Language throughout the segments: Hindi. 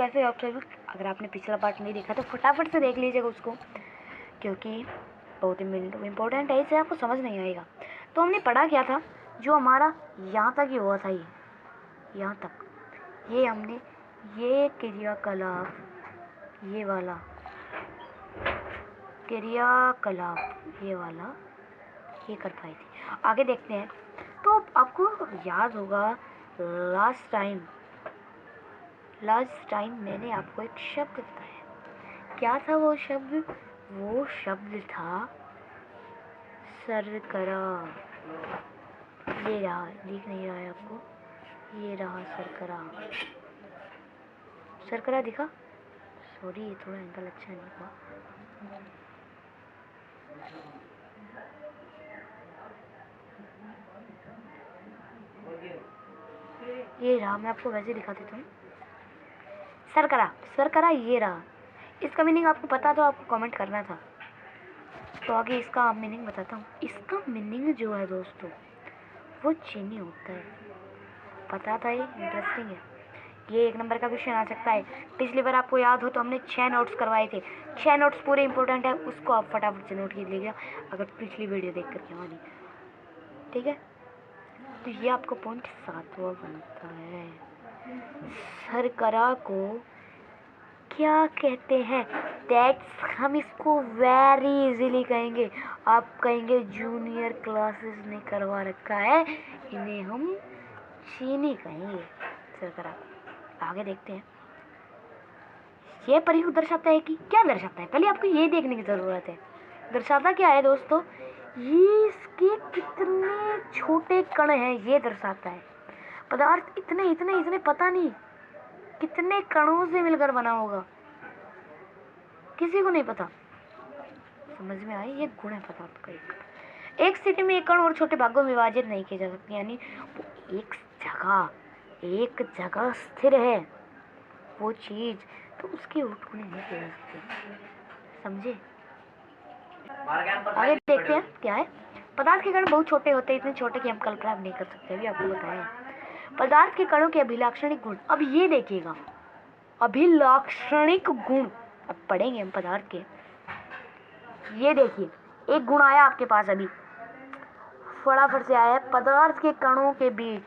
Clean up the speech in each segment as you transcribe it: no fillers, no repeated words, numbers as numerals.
कैसे आप सभी, अगर आपने पिछला पार्ट नहीं देखा तो फटाफट से देख लीजिएगा उसको, क्योंकि बहुत ही इम्पोर्टेंट है, इसे आपको समझ नहीं आएगा। तो हमने पढ़ा क्या था, जो हमारा यहाँ तक ही हुआ था, ये यहाँ तक, ये हमने ये क्रियाकलाप, ये वाला क्रियाकलाप, ये वाला ये कर पाई थी। आगे देखते हैं। तो आपको याद होगा लास्ट टाइम मैंने आपको एक शब्द बताया। क्या था वो शब्द? वो शब्द था शर्करा। ये रहा, दिख नहीं रहा है आपको? ये रहा शर्करा। शर्करा दिखा? सॉरी, ये थोड़ा एंगल अच्छा नहीं हुआ। ये रहा, मैं आपको वैसे दिखा देता हूँ। शर्करा ये रहा। इसका मीनिंग आपको पता तो आपको कमेंट करना था। तो आगे इसका आप मीनिंग बताता हूँ। इसका मीनिंग जो है दोस्तों, वो चीनी होता है। पता था? ये इंटरेस्टिंग है। ये 1 नंबर का क्वेश्चन आ सकता है। पिछली बार आपको याद हो तो हमने 6 नोट्स करवाए थे। 6 नोट्स पूरे इंपॉर्टेंट है, उसको आप फटाफट से नोट कीजिएगा अगर पिछली वीडियो देख करके हमारी, ठीक है। तो ये आपका पॉइंट 7वां बनता है। शर्करा को क्या कहते हैं? दैट्स, हम इसको वेरी इजीली कहेंगे। आप कहेंगे जूनियर क्लासेस ने करवा रखा है, इन्हें हम चीनी कहेंगे, शर्करा। आगे देखते हैं। ये प्रयोग दर्शाता है कि क्या दर्शाता है? पहले आपको ये देखने की जरूरत है। दर्शाता क्या है दोस्तों? ये इसके कितने छोटे कण हैं, ये दर्शाता है। पदार्थ इतने इतने इतने, पता नहीं कितने कणों से मिलकर बना होगा, किसी को नहीं पता। समझ में आई? ये गुण है पदार्थ का। एक स्थिति में एक कण और छोटे भागों में विभाजित नहीं किए जा सकते, यानी वो एक जगह स्थिर है वो चीज, तो उसके टुकड़े नहीं किए जा सकते। समझे? आगे देखते हैं क्या है। पदार्थ के कण बहुत छोटे होते हैं, इतने छोटे कि हम कल्पना नहीं कर सकते, अभी आपको बताया। पदार्थ के कणों के अभिलाक्षणिक गुण, अब ये देखिएगा, अभिलाक्षणिक गुण अब पढ़ेंगे हम पदार्थ के। ये देखिए, एक गुण आया आपके पास अभी, फटाफट से आया। पदार्थ के कणों के बीच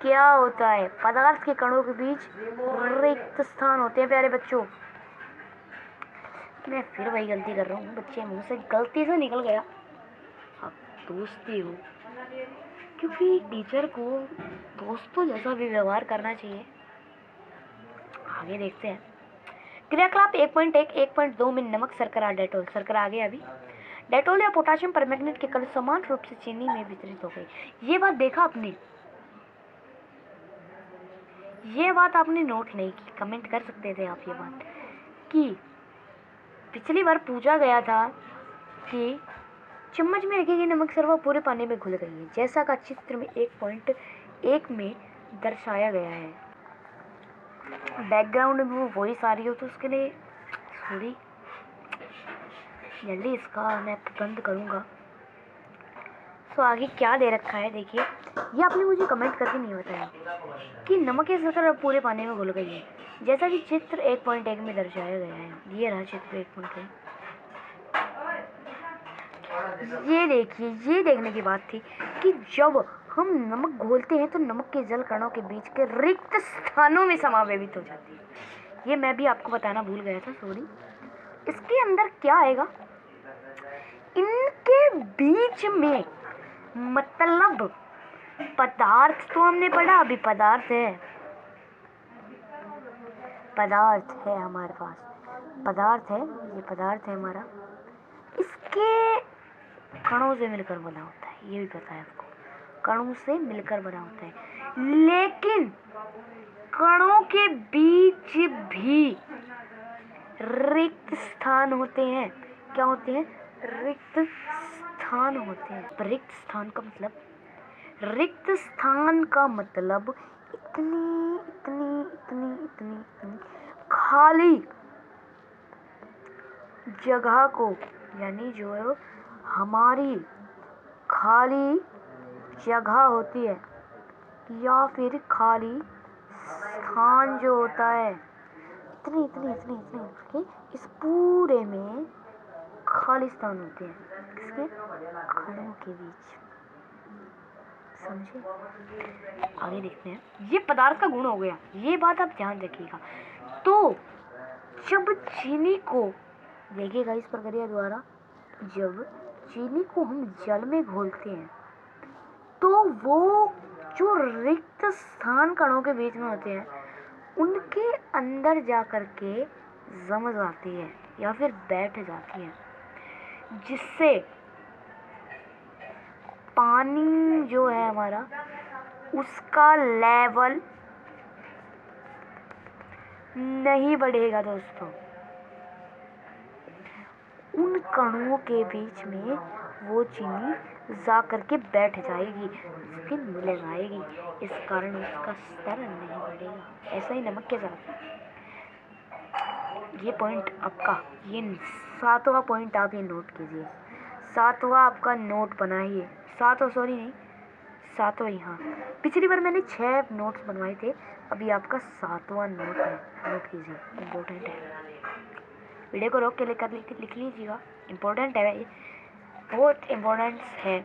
क्या होता है? पदार्थ के कणों के बीच रिक्त स्थान होते हैं प्यारे बच्चों। मैं फिर वही गलती कर रहा हूँ, बच्चे मुंह से गलती से निकल गया। अब दोस्ती हो, क्योंकि टीचर को दोस्तों जैसा भी व्यवहार करना चाहिए। आगे देखते हैं। क्रियाकलाप 1.1 1.2 में नमक, शर्करा, डेटोल। शर्करा आ गया अभी। डेटोल या पोटाशियम परमैंगनेट के कण समान रूप से चीनी में वितरित हो गए। ये बात देखा आपने? ये बात आपने नोट नहीं की, कमेंट कर सकते थे आप ये बात, कि पिछली बार पूछा गया था कि चम्मच में रखी गई नमक सरवा पूरे पानी में घुल गई है, जैसा का चित्र में 1.1 में दर्शाया गया है। बैकग्राउंड में वो वॉइस आ रही हो तो उसके लिए थोड़ी जल्दी इसका मैं बंद करूँगा। तो आगे क्या दे रखा है देखिए, ये आपने मुझे कमेंट करके नहीं बताया कि नमक या शक्कर पूरे पानी में घुल गई है, जैसा कि चित्र 1.1 में दर्शाया गया है। ये रहा चित्र 1.1। ये देखिए, ये देखने की बात थी कि जब हम नमक घोलते हैं तो नमक के जल कणों के बीच के रिक्त स्थानों में समावेशित हो जाती है। ये मैं भी आपको बताना भूल गया था, सॉरी। इसके अंदर क्या आएगा? इनके बीच में, मतलब पदार्थ तो हमने पढ़ा, अभी पदार्थ है हमारे पास, पदार्थ है, ये पदार्थ है हमारा, इसके कणों से मिलकर बना होता है, ये भी पता है आपको, कणों से मिलकर बना होता है। लेकिन कणों के बीच भी रिक्त स्थान होते हैं। क्या होते हैं? रिक्त स्थान होते हैं। रिक्त स्थान का मतलब, रिक्त स्थान का मतलब इतनी इतनी इतनी इतनी इतनी खाली जगह को, यानी जो है हमारी खाली जगह होती है, या फिर खाली स्थान जो होता है, इतने इतने इतने इतने कि इस पूरे में खाली स्थान होते हैं किसके, कणों के बीच। समझे? आगे देखते हैं। ये पदार्थ का गुण हो गया, ये बात आप ध्यान रखिएगा। तो जब चीनी को देखिएगा इस प्रक्रिया द्वारा, जब चीनी को हम जल में घोलते हैं तो वो जो रिक्त स्थान कणों के बीच में होते हैं उनके अंदर जा कर के जम जाती है या फिर बैठ जाती है, जिससे पानी जो है हमारा उसका लेवल नहीं बढ़ेगा दोस्तों। उन कणों के बीच में वो चीनी जा करके बैठ जाएगी, उसके मिल जाएगी, इस कारण उसका स्तर नहीं बढ़ेगा। ऐसा ही नमक के साथ। ये पॉइंट आपका, ये 7वां पॉइंट आप ये नोट कीजिए। 7वां आपका नोट बनाइए। 7वां सॉरी नहीं, 7वां यहाँ। पिछली बार मैंने 6 नोट्स बनवाए थे, अभी आपका 7वां नोट है, नोट कीजिए, इम्पोर्टेंट है। वीडियो को रोक के लेकर लिख लीजिएगा, इम्पोर्टेंट है, ये बहुत इम्पोर्टेंट है।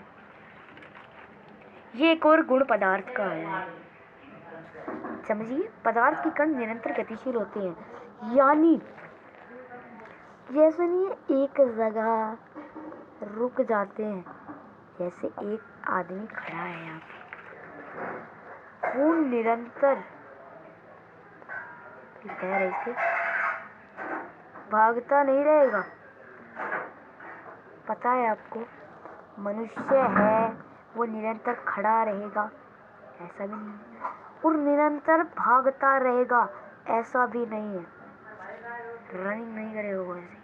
ये एक और गुण पदार्थ का है, समझिए। पदार्थ के कण निरंतर गतिशील होते हैं, यानी जैसे नहीं एक जगह रुक जाते हैं। जैसे एक आदमी खड़ा है यहाँ पे, वो निरंतर पैर ऐसे भागता नहीं रहेगा। पता है आपको, मनुष्य है वो निरंतर खड़ा रहेगा ऐसा भी नहीं है, और निरंतर भागता रहेगा ऐसा भी नहीं है, रनिंग नहीं करेगा वो ऐसे।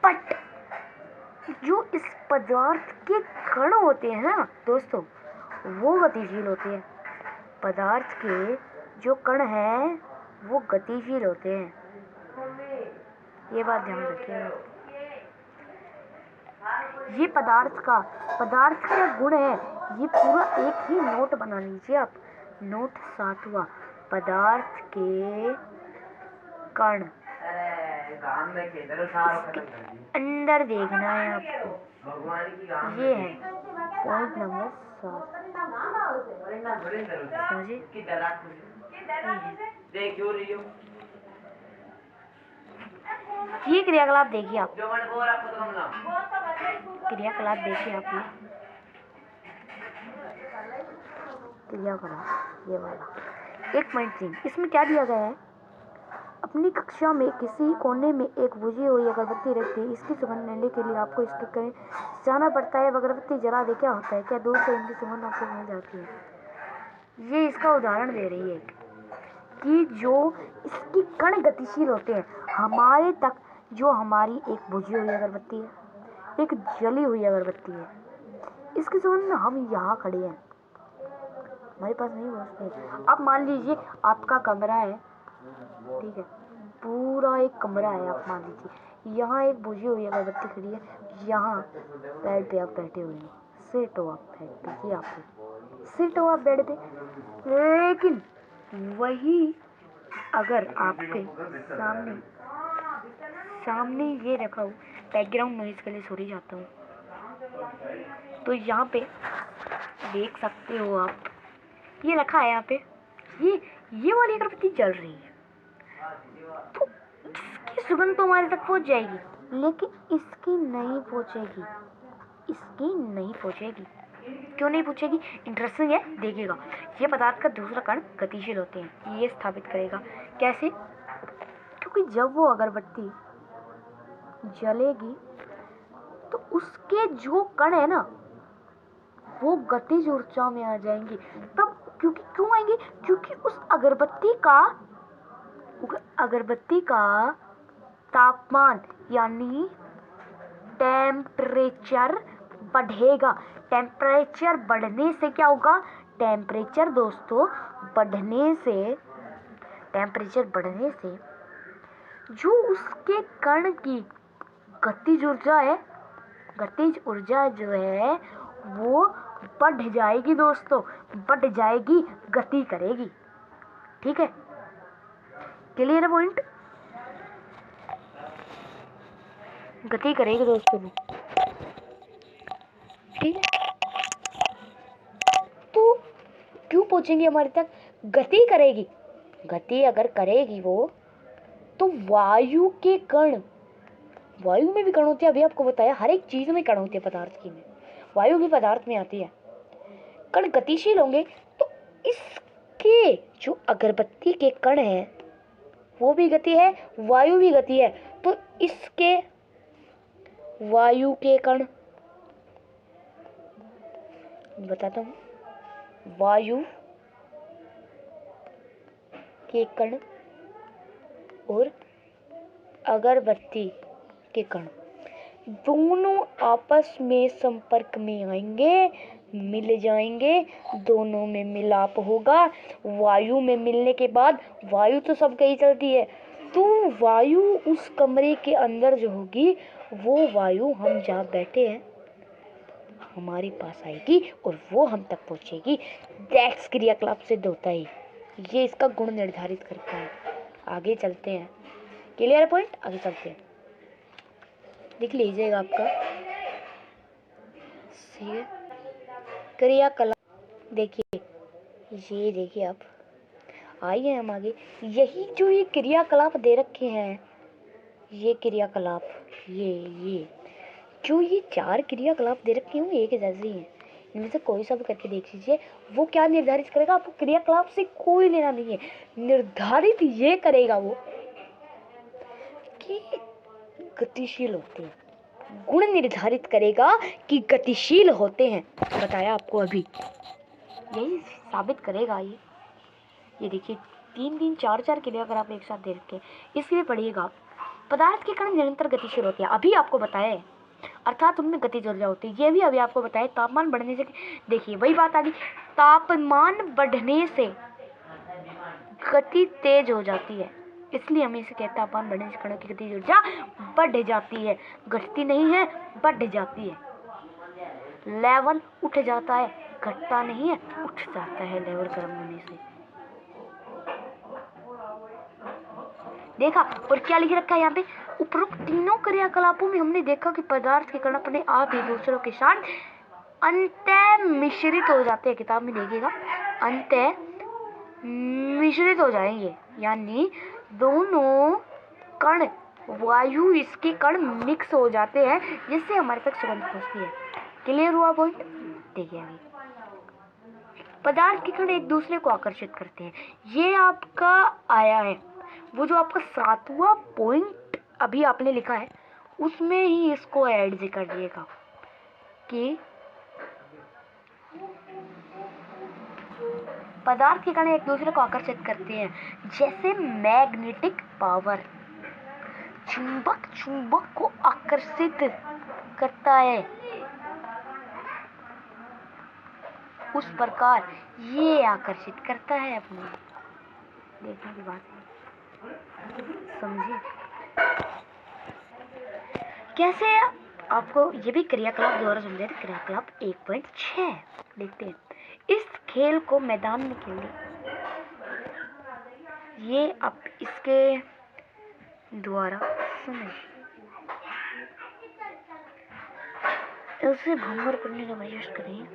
बट जो इस पदार्थ के कण होते हैं ना दोस्तों, वो गतिशील होते हैं। पदार्थ के जो कण हैं वो गतिशील होते हैं, ये बात ध्यान रखिएगा। ये पदार्थ का गुण है, ये पूरा एक ही नोट बना लीजिए आप। नोट 7वां, पदार्थ के कण अंदर देखना है आपको। ये है पॉइंट नंबर 7, समझे? ये क्रियाकलाप देखिए आप, क्रियाकलाप देखिए आप, ये क्रियाकलाप ये वाला 1.3। इसमें क्या दिया गया है, अपनी कक्षा में किसी कोने में एक बुझी हुई अगरबत्ती रखती है। इसकी सुगंध लेने के लिए आपको इसके करीब जाना पड़ता है। अगरबत्ती जला दे, क्या होता है, क्या दूर से इनकी सुगंध आपको मिल जाती है। ये इसका उदाहरण दे रही है कि जो इसकी कण गतिशील होते हैं, हमारे तक जो हमारी एक बुझी हुई अगरबत्ती है, एक जली हुई अगरबत्ती है, इसकी सुगंध हम यहाँ खड़े हैं, हमारे पास नहीं पहुँचती। अब मान लीजिए आपका कमरा है, ठीक है, पूरा एक कमरा है, आप मान लीजिए यहाँ एक बुझी हुई अगरबत्ती खड़ी है, यहाँ बेड पे आप बैठे हुए हैं, सिट हो आप बेड पे, ये आप सिट हो आप बेड पे। लेकिन वही अगर आपके सामने ये रखा हो, बैकग्राउंड नॉइज के लिए सॉरी जाता हूँ, तो यहाँ पे देख सकते हो आप, ये रखा है यहाँ पे, ये वाली अगरबत्ती जल रही है, तो इसकी सुगंध तो हमारे तक पहुंच जाएगी, लेकिन इसकी नहीं पहुंचेगी, इसकी नहीं पहुंचेगी। क्यों नहीं पहुंचेगी? इंटरेस्टिंग है, देखिएगा। ये पदार्थ का दूसरा कण गतिशील होते हैं, ये स्थापित करेगा। कैसे? क्योंकि जब वो अगरबत्ती जलेगी तो उसके जो कण है ना वो गतिज ऊर्जा में आ जाएंगे। तब क्योंकि क्यों आएंगे? क्योंकि उस अगरबत्ती का तापमान यानी टेम्परेचर बढ़ेगा। टेम्परेचर बढ़ने से क्या होगा? टेम्परेचर दोस्तों बढ़ने से जो उसके कण की गतिज ऊर्जा जो है वो बढ़ जाएगी दोस्तों, बढ़ जाएगी, गति करेगी। ठीक है, क्लियर है पॉइंट? गति करेगी दोस्तों, ठीक है। तो क्यों पूछेंगे हमारे तक? गति करेगी। गति अगर करेगी वो, तो वायु के कण, वायु में भी कण होते हैं, अभी आपको बताया, हर एक चीज में कण होते हैं पदार्थ की में, वायु भी पदार्थ में आती है। कण गतिशील होंगे तो इसके जो अगरबत्ती के कण हैं वो भी गति है, वायु भी गति है। तो इसके वायु के कण, बताता हूं, वायु के कण और अगरबत्ती के कण दोनों आपस में संपर्क में आएंगे, मिल जाएंगे, दोनों में मिलाप होगा। वायु में मिलने के बाद, वायु तो सब कहीं चलती है, तो वायु उस कमरे के अंदर जो होगी, वो वायु हम जहाँ बैठे हैं हमारे पास आएगी और वो हम तक पहुँचेगी। दैट्स क्रियाकलाप सिद्ध होता है, ये इसका गुण निर्धारित करता है। आगे चलते हैं, क्लियर पॉइंट? आगे चलते हैं, देख लीजिएगा आपका क्रियाकलाप। देखिए, ये देखिए आप, आइए हम आगे। यही जो ये क्रियाकलाप दे रखे हैं, ये क्रियाकलाप, ये जो ये 4 क्रियाकलाप दे रखे हैं वो एक जैसे ही हैं। इनमें से कोई सा भी करके देख लीजिए, वो क्या निर्धारित करेगा? आपको क्रियाकलाप से कोई लेना नहीं है, निर्धारित ये करेगा वो कि गतिशील होते हैं। गुण निर्धारित करेगा कि गतिशील होते हैं, बताया आपको अभी, यही साबित करेगा। ये देखिए 3 4 क्रियाकलाप एक साथ दे रखे हैं, इसलिए पढ़िएगा। पदार्थ के कण निरंतर गतिशील होते हैं, अभी आपको बताया है, अर्थात उनमें गतिज ऊर्जा होती है। ये भी अभी आपको बताया, तापमान बढ़ने से, देखिए वही बात आ गई, तापमान बढ़ने से गति तेज हो जाती है, इसलिए हम इसे कहते हैं तापमान बढ़ने से कणों की गतिज ऊर्जा बढ़ जाती है, घटती नहीं है, बढ़ जाती है। लेवल उठ जाता है, घटता नहीं है, उठ जाता है लेवल गर्म होने से। देखा, और क्या लिख रखा है यहाँ पे? उपरोक्त तीनों क्रियाकलापों में हमने देखा कि पदार्थ के कण अपने आप ही दूसरों के साथ अंतः मिश्रित हो जाते हैं। किताब में देखिएगा, अंतः मिश्रित हो जाएंगे, यानी दोनों कण, वायु इसके कण मिक्स हो जाते हैं, जिससे हमारे तक सुगंध पहुंचती है। क्लियर हुआ पॉइंट? देखिए अभी, पदार्थ के कण एक दूसरे को आकर्षित करते हैं, ये आपका आया है। वो जो आपका 7वां पॉइंट अभी आपने लिखा है, उसमें ही इसको ऐड कर दिएगा कि पदार्थ के कण एक दूसरे को आकर्षित करते हैं, जैसे मैग्नेटिक पावर चुंबक को आकर्षित करता है, उस प्रकार ये आकर्षित करता है अपने। देखने की बात है, समझिए कैसे आपको ये भी क्रियाकलाप द्वारा समझे। क्रियाकलाप 1.6 देखते हैं। इस खेल को मैदान में खेलें, ये आप इसके द्वारा समझ, उसे भंगुर करने का प्रयास करें।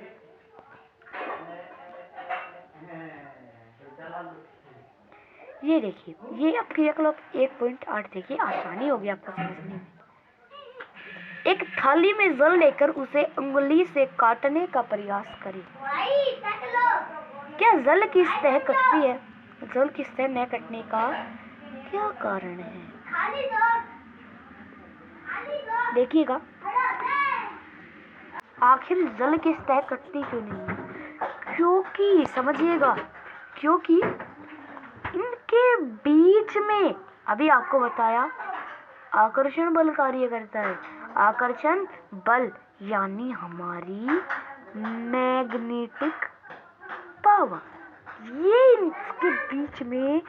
ये देखिए, ये आप क्रियाकलाप 1.8 देखिए, आसानी होगी आपको समझने में। एक थाली में जल लेकर उसे उंगली से काटने का प्रयास करें। क्या जल की सतह कटती है? जल की सतह न कटने का क्या कारण है? देखिएगा, आखिर जल की सतह कटती क्यों नहीं है? क्योंकि समझिएगा, क्योंकि इनके बीच में, अभी आपको बताया, आकर्षण बल कार्य करता है। आकर्षण बल यानी हमारी मैग्नेटिक पावर, ये इनके बीच में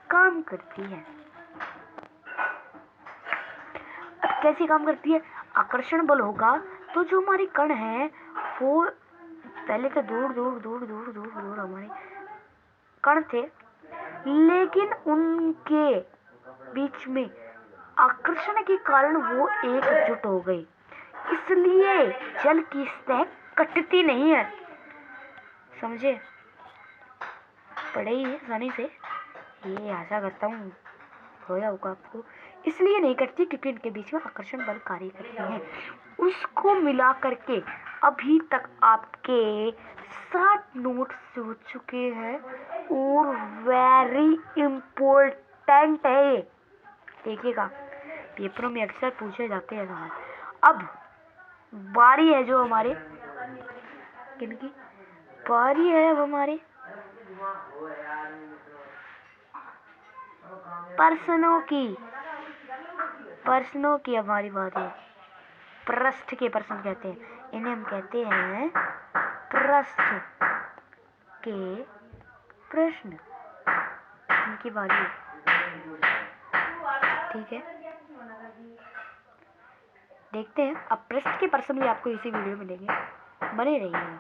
काम करती है। अब कैसे काम करती है? आकर्षण बल होगा तो जो हमारे कण हैं वो पहले तो दूर दूर दूर दूर दूर दूर हमारे कण थे, लेकिन उनके बीच में आकर्षण के कारण वो एकजुट हो गई, इसलिए जल की सतह कटती नहीं है। समझे? पढ़े ही आसानी से, ये आशा करता हूँ होगा आपको। इसलिए नहीं कटती क्योंकि इनके बीच में आकर्षण बल कार्य करते हैं। उसको मिला करके अभी तक आपके 7 नोट्स हो चुके हैं और वेरी इम्पोर्टेंट है। देखिएगा, पेपरों में अक्सर पूछे जाते हैं सवाल। अब बारी है जो हमारे किनकी बारी है, अब हमारे प्रश्नों की हमारी बात है। पृष्ठ के प्रश्न कहते हैं इन्हें, हम कहते हैं पृष्ठ के प्रश्न। इनकी बारी है, ठीक है। देखते हैं अब पृष्ठ के प्रश्न भी आपको इसी वीडियो में मिलेंगे, बने रहिएगा।